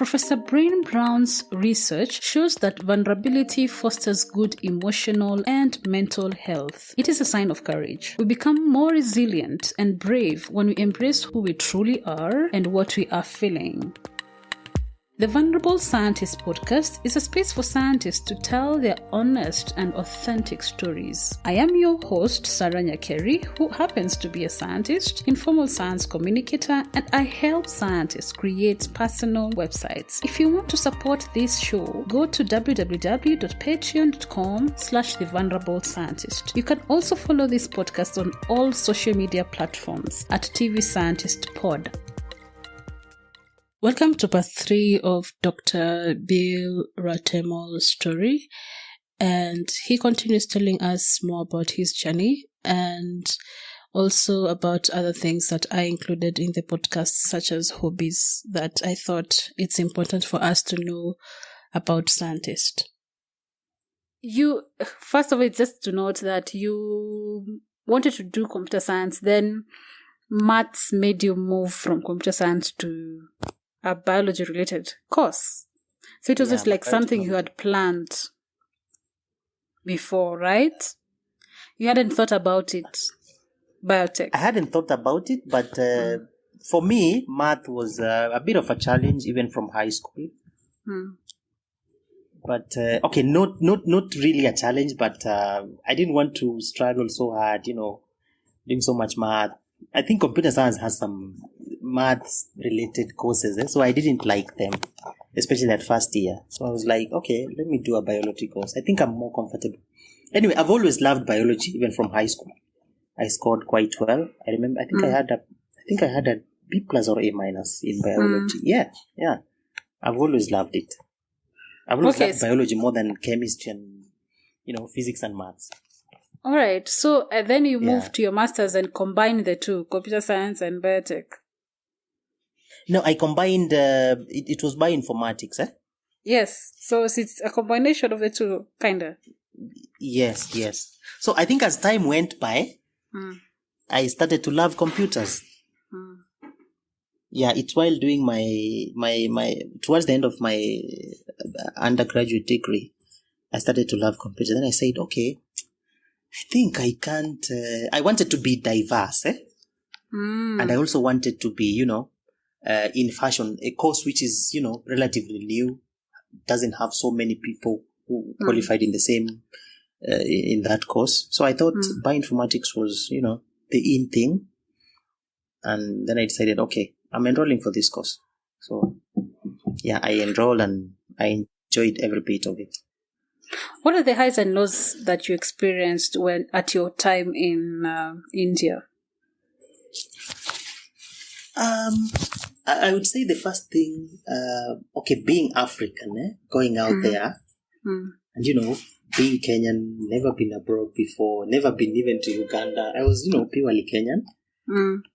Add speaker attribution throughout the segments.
Speaker 1: Professor Brain Brown's research shows that vulnerability fosters good emotional and mental health. It is a sign of courage. We become more resilient and brave when we embrace who we truly are and what we are feeling. The Vulnerable Scientist podcast is a space for scientists to tell their honest and authentic stories. I am your host, Sarah Nyakeri, who happens to be a scientist, informal science communicator, and I help scientists create personal websites. If you want to support this show, go to www.patreon.com/thevulnerable-scientist. You can also follow this podcast on all social media platforms at TV Scientist Pod. Welcome to part 3 of Dr. Bill Ratemo's story, and he continues telling us more about his journey and also about other things that I included in the podcast, such as hobbies that I thought it's important for us to know about scientists. First of all, just to note that you wanted to do computer science, then maths made you move from computer science to a biology-related course. So it was just like something you had planned before, right? You hadn't thought about it, biotech.
Speaker 2: I hadn't thought about it, but for me, math was a bit of a challenge even from high school. But, not really a challenge, but I didn't want to struggle so hard, doing so much math. I think computer science has some maths-related courses, so I didn't like them, especially that first year. So I was like, okay, let me do a biology course. I think I'm more comfortable. Anyway, I've always loved biology, even from high school. I scored quite well. I remember. I think I had a B plus or A minus in biology. Yeah. I've always loved it. I've always loved biology more than chemistry and physics and maths.
Speaker 1: All right. So then you moved to your master's and combined the two, computer science and biotech.
Speaker 2: No, I combined, it was bioinformatics, eh?
Speaker 1: Yes. So it's a combination of the two, kind of.
Speaker 2: Yes. So I think as time went by, I started to love computers. Yeah, it's while doing my towards the end of my undergraduate degree, I started to love computers. Then I said, okay, I think I can't, I wanted to be diverse, and I also wanted to be, in fashion, a course which is, relatively new, doesn't have so many people who qualified in the same, in that course. So I thought bioinformatics was, the in thing. And then I decided, okay, I'm enrolling for this course. So yeah, I enrolled and I enjoyed every bit of it.
Speaker 1: What are the highs and lows that you experienced when at your time in India?
Speaker 2: I would say the first thing, being African, going out there, and being Kenyan, never been abroad before, never been even to Uganda. I was, purely Kenyan.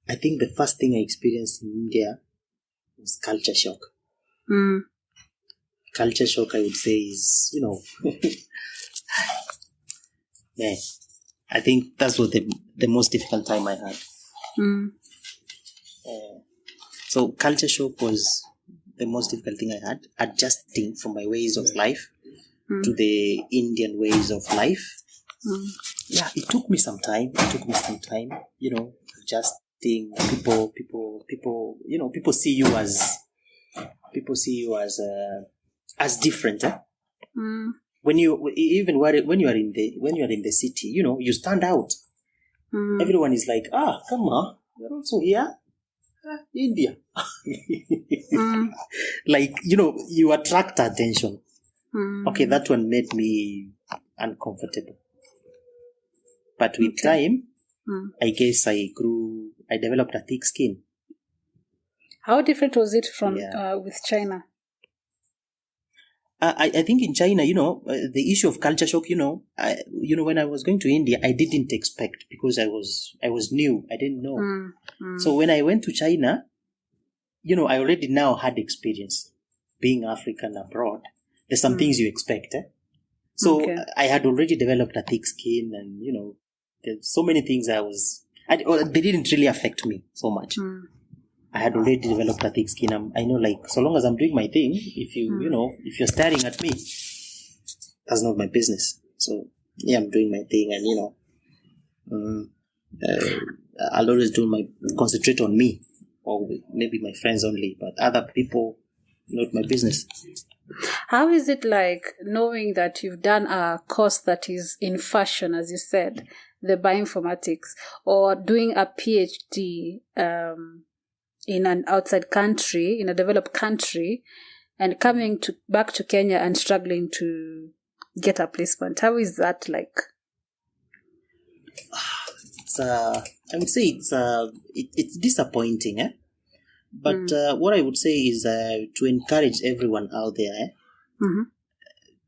Speaker 2: I think the first thing I experienced in India was culture shock. Culture shock, I would say, is, man, I think that's what the most difficult time I had. So culture shock was the most difficult thing I had, adjusting from my ways of life to the Indian ways of life. Yeah, it took me some time, adjusting. People see you as different. When you are in the city, you stand out. Everyone is like, come on, you're also here. India. Like, you attract attention. Okay, that one made me uncomfortable. But with time, I guess I developed a thick skin.
Speaker 1: How different was it from with China?
Speaker 2: I think in China, the issue of culture shock, when I was going to India, I didn't expect because I was new. I didn't know. So when I went to China, I already now had experience being African abroad. There's some things you expect. So I had already developed a thick skin and, there's so many things they didn't really affect me so much. I had already developed a thick skin. I know, like, so long as I'm doing my thing, if if you're staring at me, that's not my business. So yeah, I'm doing my thing, and I'll always concentrate on me, or maybe my friends only, but other people, not my business.
Speaker 1: How is it like knowing that you've done a course that is in fashion, as you said, the bioinformatics, or doing a PhD in an outside country, in a developed country, and coming back to Kenya and struggling to get a placement? How is that like?
Speaker 2: I would say it's disappointing, But what I would say is to encourage everyone out there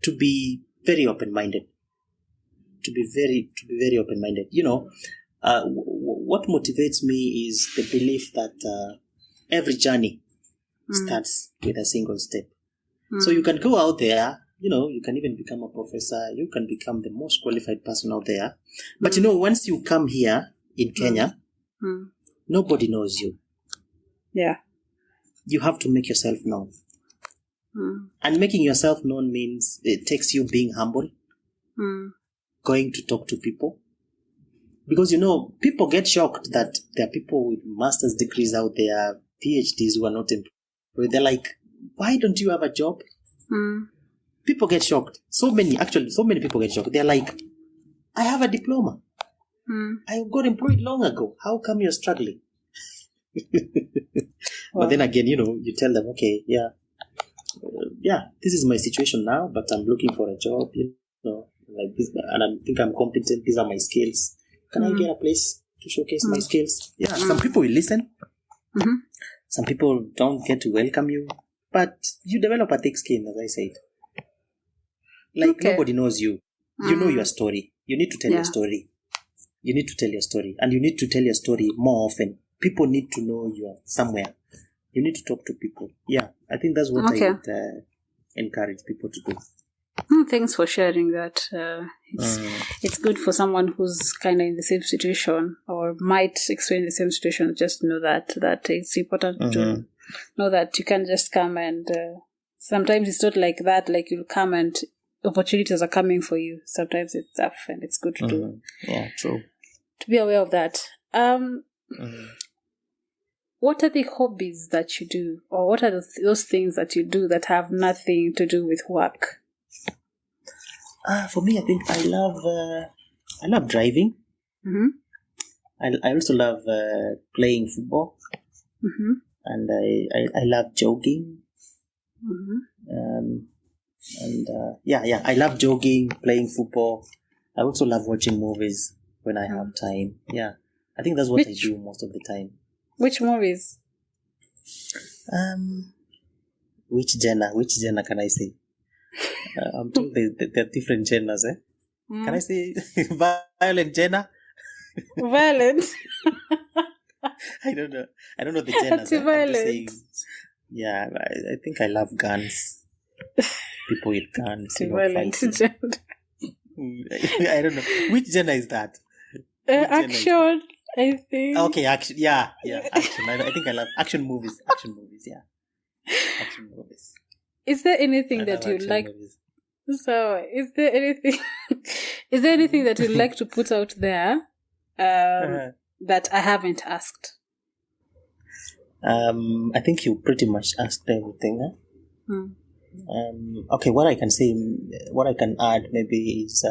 Speaker 2: to be very open-minded. To be very open-minded. What motivates me is the belief that every journey starts with a single step. So you can go out there, you can even become a professor, you can become the most qualified person out there. But once you come here in Kenya, nobody knows you.
Speaker 1: Yeah.
Speaker 2: You have to make yourself known. And making yourself known means it takes you being humble, going to talk to people. Because, people get shocked that there are people with master's degrees out there, PhDs who are not employed. They're like, why don't you have a job? People get shocked. So many people get shocked. They're like, I have a diploma. I got employed long ago. How come you're struggling? But then again, you tell them, okay, this is my situation now, but I'm looking for a job, like this, and I think I'm competent. These are my skills. Can I get a place to showcase my skills? Yeah, some people will listen. Some people don't get to welcome you, but you develop a thick skin, as I said. Like, nobody knows you. You know your story. You need to tell your story. You need to tell your story, and you need to tell your story more often. People need to know you are somewhere. You need to talk to people. Yeah, I think that's what I would encourage people to do.
Speaker 1: Thanks for sharing that. It's good for someone who's kind of in the same situation or might experience the same situation, just to know that it's important to know that you can just come and sometimes it's not like that, like you'll come and opportunities are coming for you. Sometimes it's tough and it's good to do.
Speaker 2: Yeah, true.
Speaker 1: To be aware of that. What are the hobbies that you do, or what are those things that you do that have nothing to do with work?
Speaker 2: For me, I think I love driving. I also love playing football, and I love jogging. I love jogging, playing football. I also love watching movies when I have time. Yeah, I think that's what I do most of the time.
Speaker 1: Which movies?
Speaker 2: Which genre can I say? I'm told there are different genres, Can I say violent genre?
Speaker 1: Violent?
Speaker 2: I don't know the genres.
Speaker 1: Violent.
Speaker 2: I'm just saying, yeah, I think I love guns. People with guns,
Speaker 1: violent
Speaker 2: fighting. I don't know. Which genre is that?
Speaker 1: Action, I think.
Speaker 2: Okay, action. Yeah, action. I think I love action movies. Action movies.
Speaker 1: Is there anything that you like? Movies. So, is there anything that you'd like to put out there that I haven't asked?
Speaker 2: I think you pretty much asked everything. Okay, what I can add maybe is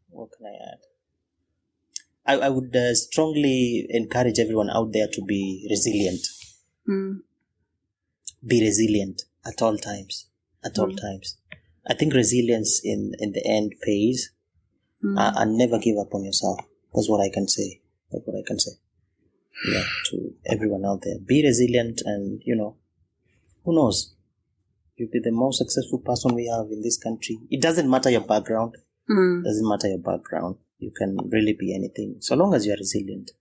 Speaker 2: what can I add? I would strongly encourage everyone out there to be resilient. Be resilient at all times. I think resilience in the end pays. And never give up on yourself. That's what I can say. Yeah, to everyone out there. Be resilient, and who knows? You'll be the most successful person we have in this country. It doesn't matter your background. You can really be anything, so long as you are resilient.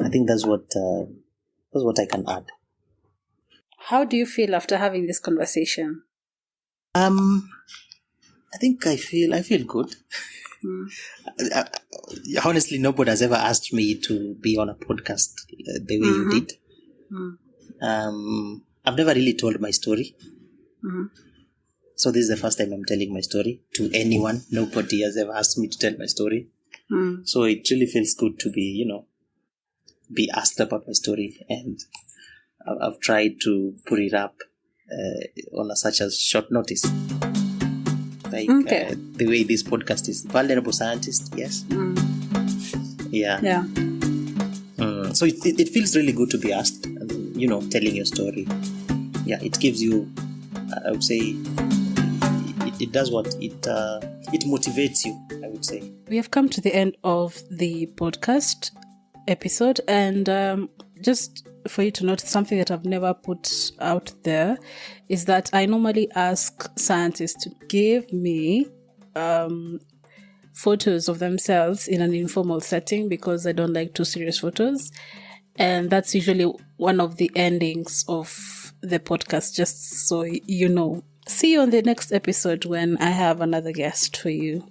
Speaker 2: I think that's what I can add. How
Speaker 1: do you feel after having this conversation?
Speaker 2: I I think I feel good. Uh, Honestly, nobody has ever asked me to be on a podcast the way you did. I've never really told my story. So this is the first time I'm telling my story to anyone. Nobody has ever asked me to tell my story. So it really feels good to be, be asked about my story. And I've tried to put it up on such a short notice. Like the way this podcast is. Vulnerable Scientist, yes. Yeah. So it feels really good to be asked, telling your story. Yeah, it gives you, I would say, it does what it motivates you, I would say.
Speaker 1: We have come to the end of the podcast episode, and just for you to note, something that I've never put out there is that I normally ask scientists to give me photos of themselves in an informal setting because I don't like too serious photos. And that's usually one of the endings of the podcast, just so you know. See you on the next episode when I have another guest for you.